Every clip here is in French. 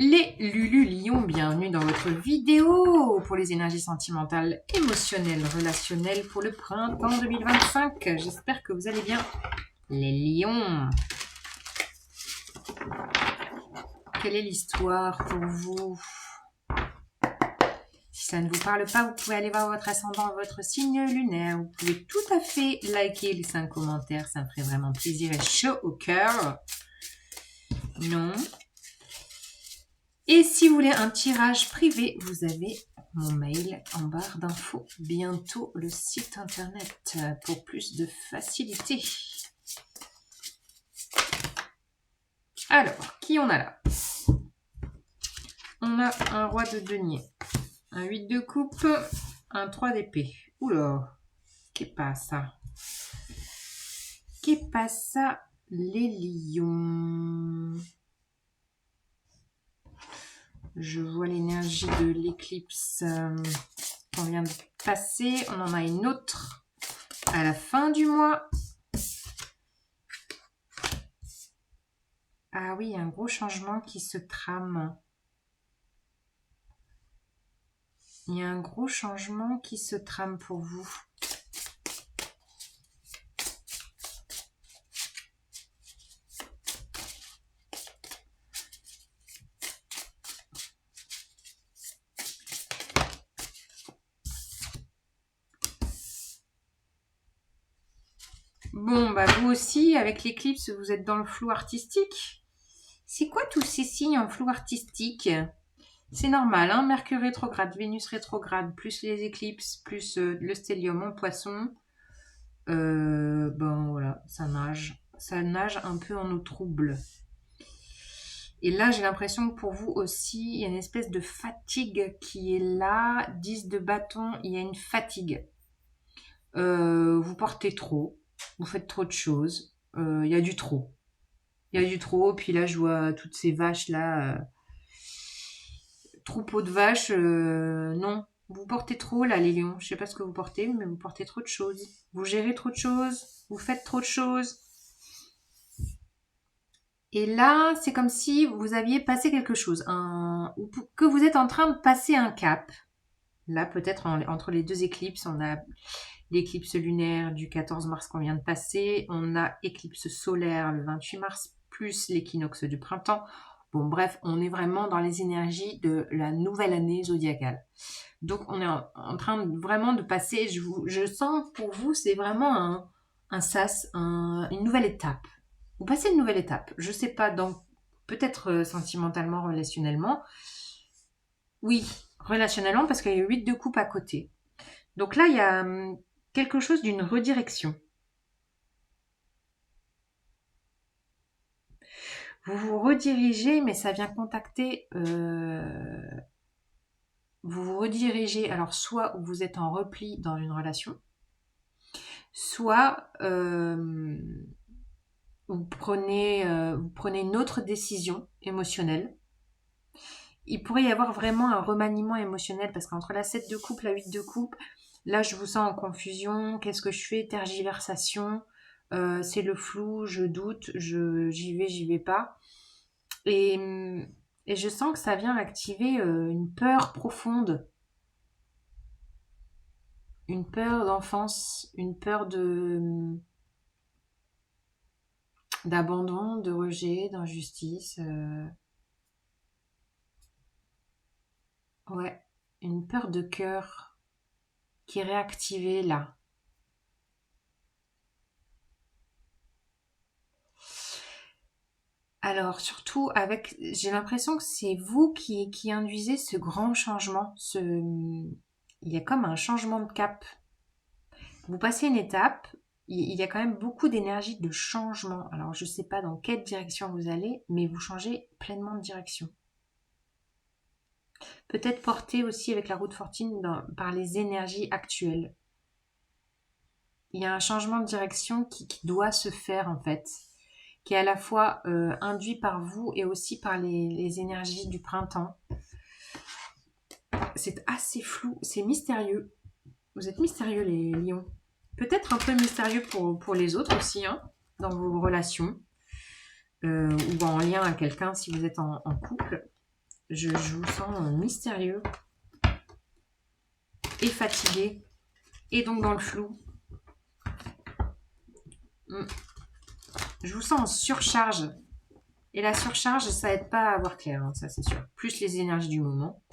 Les Lulu Lions, bienvenue dans votre vidéo pour les énergies sentimentales, émotionnelles, relationnelles pour le printemps 2025. J'espère que vous allez bien, les lions. Quelle est l'histoire pour vous? Si ça ne vous parle pas, vous pouvez aller voir votre ascendant, votre signe lunaire. Vous pouvez tout à fait liker les 5 commentaires, ça me ferait vraiment plaisir et chaud au cœur. Non. Et si vous voulez un tirage privé, vous avez mon mail en barre d'infos. Bientôt le site internet pour plus de facilité. Alors, qui on a là? On a un roi de denier, un 8 de coupe, un 3 d'épée. Oula, qu'est passa? Qu'est passa les lions? Je vois l'énergie de l'éclipse qu'on vient de passer. On en a une autre à la fin du mois. Ah oui, un gros changement qui se trame. Il y a un gros changement qui se trame pour vous. Bon, bah vous aussi, avec l'éclipse, vous êtes dans le flou artistique. C'est quoi tous ces signes en flou artistique? C'est normal, hein, Mercure rétrograde, Vénus rétrograde, plus les éclipses, plus le stellium en poisson. Ben voilà, ça nage. Ça nage un peu en eau trouble. Et là, j'ai l'impression que pour vous aussi, il y a une espèce de fatigue qui est là. 10 de bâton, il y a une fatigue. Vous portez trop, vous faites trop de choses. Il y a du trop. Il y a du trop, puis là, je vois toutes ces vaches-là. Troupeau de vaches, non. Vous portez trop, là, les lions. Je sais pas ce que vous portez, mais vous portez trop de choses. Vous gérez trop de choses. Vous faites trop de choses. Et là, c'est comme si vous aviez passé quelque chose. Ou que vous êtes en train de passer un cap. Là, peut-être entre les deux éclipses, on a l'éclipse lunaire du 14 mars qu'on vient de passer. On a éclipse solaire le 28 mars, plus l'équinoxe du printemps. Bon, bref, on est vraiment dans les énergies de la nouvelle année zodiacale. Donc, on est en train vraiment de passer, je sens pour vous, c'est vraiment un sas, une nouvelle étape. Vous passez une nouvelle étape. Je sais pas, donc peut-être sentimentalement, relationnellement. Oui, relationnellement, parce qu'il y a 8 de coupe à côté. Donc là, il y a quelque chose d'une redirection. Vous vous redirigez, mais ça vient contacter... vous vous redirigez, alors soit vous êtes en repli dans une relation, soit vous prenez une autre décision émotionnelle. Il pourrait y avoir vraiment un remaniement émotionnel parce qu'entre la 7 de coupe, la 8 de coupe, là je vous sens en confusion. Qu'est-ce que je fais? Tergiversation. C'est le flou, je doute, j'y vais pas. Et, et je sens que ça vient activer une peur profonde. Une peur d'enfance, une peur d'abandon, de rejet, d'injustice. Ouais, une peur de cœur qui est réactivée là. Alors, surtout avec, j'ai l'impression que c'est vous qui induisez ce grand changement. Il y a comme un changement de cap. Vous passez une étape, il y a quand même beaucoup d'énergie de changement. Alors, je ne sais pas dans quelle direction vous allez, mais vous changez pleinement de direction. Peut-être porté aussi avec la roue de fortune par les énergies actuelles. Il y a un changement de direction qui doit se faire en fait, qui est à la fois induit par vous et aussi par les énergies du printemps. C'est assez flou, c'est mystérieux. Vous êtes mystérieux les lions. Peut-être un peu mystérieux pour les autres aussi, hein, dans vos relations, ou en lien à quelqu'un si vous êtes en couple. je vous sens mystérieux et fatigué et donc dans le flou. Je vous sens en surcharge. Et la surcharge, ça aide pas à voir clair, hein, ça c'est sûr. Plus les énergies du moment.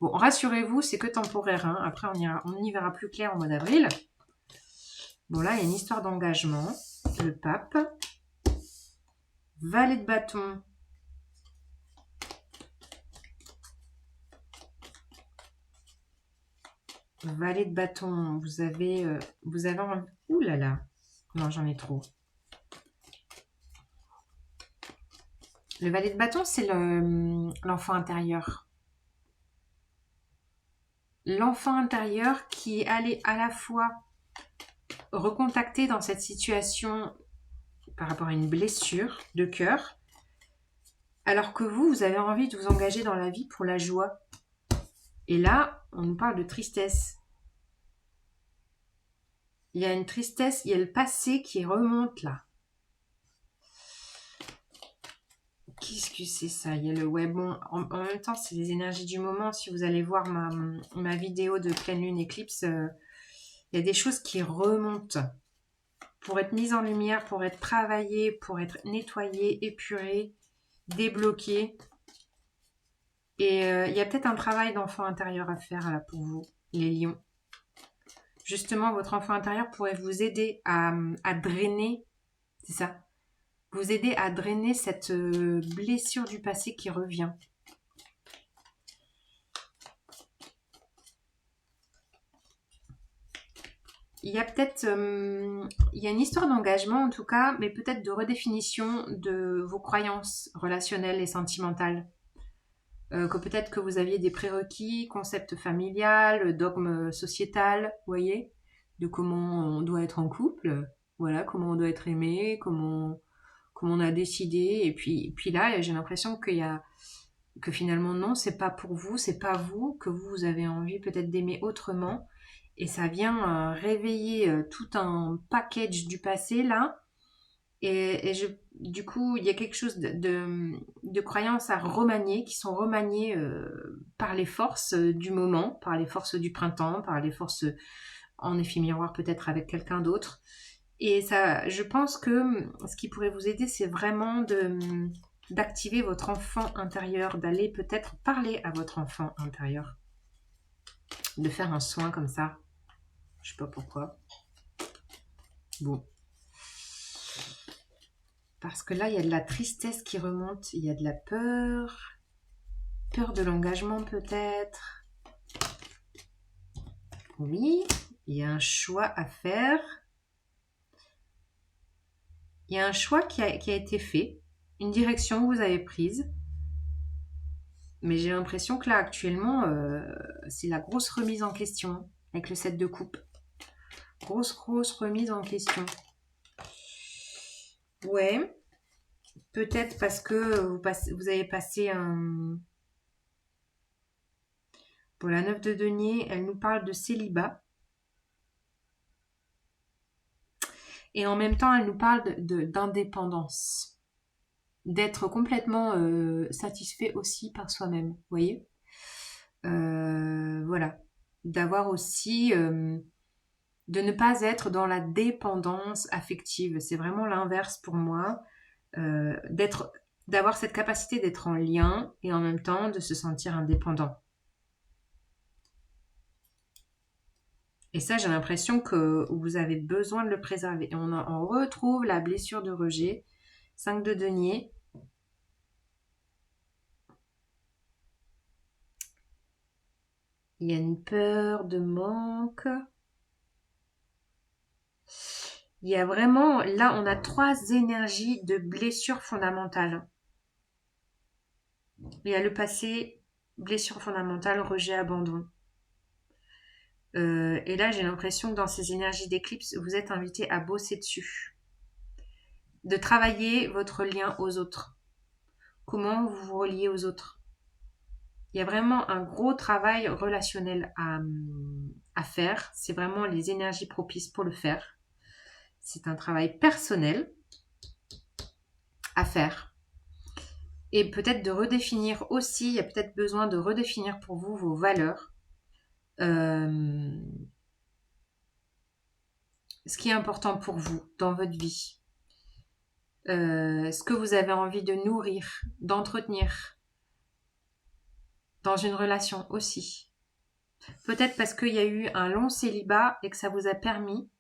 Bon, rassurez-vous, c'est que temporaire. Hein. Après, on y verra plus clair en mois d'avril. Bon, là, il y a une histoire d'engagement. Le pape. Valet de bâton. Valet de bâton. Vous avez un... Ouh là là. Non, j'en ai trop. Le valet de bâton, c'est l'enfant intérieur. L'enfant intérieur qui est allé à la fois recontacter dans cette situation par rapport à une blessure de cœur, alors que vous avez envie de vous engager dans la vie pour la joie. Et là, on nous parle de tristesse. Il y a une tristesse, il y a le passé qui remonte là. Qu'est-ce que c'est ça? Il y a le ouais, bon, en même temps, c'est les énergies du moment. Si vous allez voir ma vidéo de pleine lune éclipse, il y a des choses qui remontent pour être mises en lumière, pour être travaillées, pour être nettoyées, épurées, débloquées. Et il y a peut-être un travail d'enfant intérieur à faire là pour vous, les lions. Justement, votre enfant intérieur pourrait vous aider à drainer, c'est ça, vous aider à drainer cette blessure du passé qui revient. Il y a peut-être, il y a une histoire d'engagement en tout cas, mais peut-être de redéfinition de vos croyances relationnelles et sentimentales. Que peut-être que vous aviez des prérequis, concept familial, dogme sociétal, vous voyez, de comment on doit être en couple, voilà, comment on doit être aimé, comment on a décidé. Et puis là, j'ai l'impression que finalement non, c'est pas pour vous, c'est pas vous, que vous avez envie peut-être d'aimer autrement. Et ça vient réveiller tout un package du passé là. Du coup, il y a quelque chose de croyances à remanier, qui sont remaniées par les forces du moment, par les forces du printemps, par les forces en effet miroir peut-être avec quelqu'un d'autre. Et ça, je pense que ce qui pourrait vous aider, c'est vraiment d'activer votre enfant intérieur, d'aller peut-être parler à votre enfant intérieur, de faire un soin comme ça. Je sais pas pourquoi. Bon. Parce que là, il y a de la tristesse qui remonte, il y a de la peur de l'engagement peut-être. Oui, il y a un choix à faire. Il y a un choix qui a été fait, une direction que vous avez prise. Mais j'ai l'impression que là, actuellement, c'est la grosse remise en question avec le 7 de coupe. Grosse remise en question. Ouais, peut-être parce que vous avez passé un... Pour la 9 de denier, elle nous parle de célibat. Et en même temps, elle nous parle d'indépendance. D'être complètement satisfait aussi par soi-même, vous voyez. Voilà. D'avoir aussi... de ne pas être dans la dépendance affective. C'est vraiment l'inverse pour moi. D'avoir cette capacité d'être en lien et en même temps de se sentir indépendant. Et ça, j'ai l'impression que vous avez besoin de le préserver. Et on retrouve la blessure de rejet. 5 de denier. Il y a une peur de manque. Il y a vraiment, là, on a 3 énergies de blessure fondamentale. Il y a le passé, blessure fondamentale, rejet, abandon. Et là, j'ai l'impression que dans ces énergies d'éclipse, vous êtes invité à bosser dessus. De travailler votre lien aux autres. Comment vous vous reliez aux autres. Il y a vraiment un gros travail relationnel à faire. C'est vraiment les énergies propices pour le faire. C'est un travail personnel à faire. Et peut-être de redéfinir aussi, il y a peut-être besoin de redéfinir pour vous vos valeurs. Ce qui est important pour vous dans votre vie. Ce que vous avez envie de nourrir, d'entretenir dans une relation aussi. Peut-être parce qu'il y a eu un long célibat et que ça vous a permis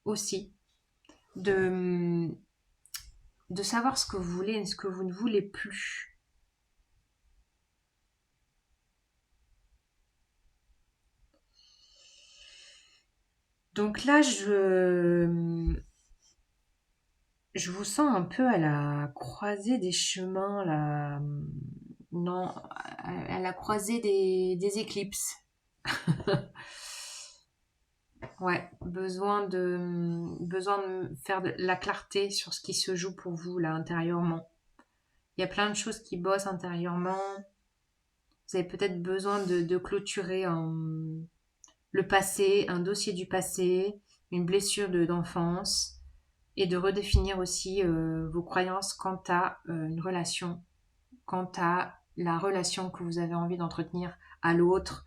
aussi de savoir ce que vous voulez et ce que vous ne voulez plus. Donc là, je vous sens un peu à la croisée des chemins, là. Non, à la croisée des éclipses. Ouais, besoin de faire de la clarté sur ce qui se joue pour vous là intérieurement. Il y a plein de choses qui bossent intérieurement. Vous avez peut-être besoin de clôturer le passé, un dossier du passé, une blessure d'enfance, et de redéfinir aussi vos croyances quant à une relation, quant à la relation que vous avez envie d'entretenir à l'autre.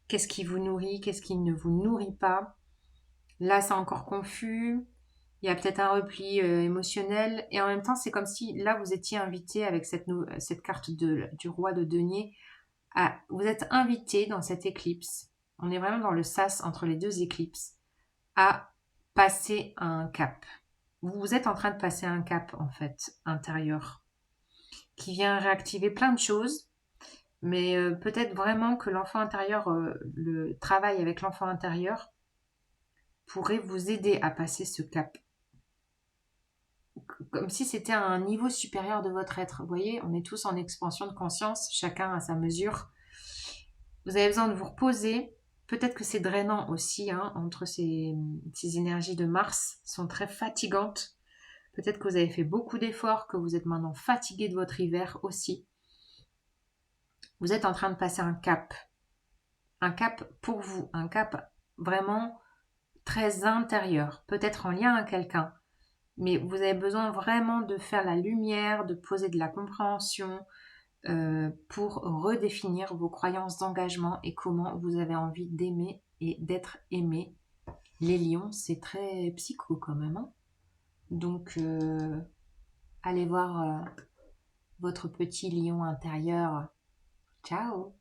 Qu'est-ce qui vous nourrit, qu'est-ce qui ne vous nourrit pas. Là, c'est encore confus. Il y a peut-être un repli émotionnel. Et en même temps, c'est comme si là, vous étiez invité avec cette carte du roi de denier. Vous êtes invité dans cette éclipse. On est vraiment dans le sas entre les deux éclipses. À passer un cap. Vous êtes en train de passer un cap, en fait, intérieur. Qui vient réactiver plein de choses. Mais peut-être vraiment que l'enfant intérieur, le travail avec l'enfant intérieur, pourrait vous aider à passer ce cap. Comme si c'était un niveau supérieur de votre être. Vous voyez, on est tous en expansion de conscience, chacun à sa mesure. Vous avez besoin de vous reposer. Peut-être que c'est drainant aussi, hein, entre ces énergies de Mars, sont très fatigantes. Peut-être que vous avez fait beaucoup d'efforts, que vous êtes maintenant fatigué de votre hiver aussi. Vous êtes en train de passer un cap pour vous, un cap vraiment très intérieur, peut-être en lien avec quelqu'un. Mais vous avez besoin vraiment de faire la lumière, de poser de la compréhension pour redéfinir vos croyances d'engagement et comment vous avez envie d'aimer et d'être aimé. Les lions, c'est très psycho quand même. Hein. Donc, allez voir votre petit lion intérieur. Ciao!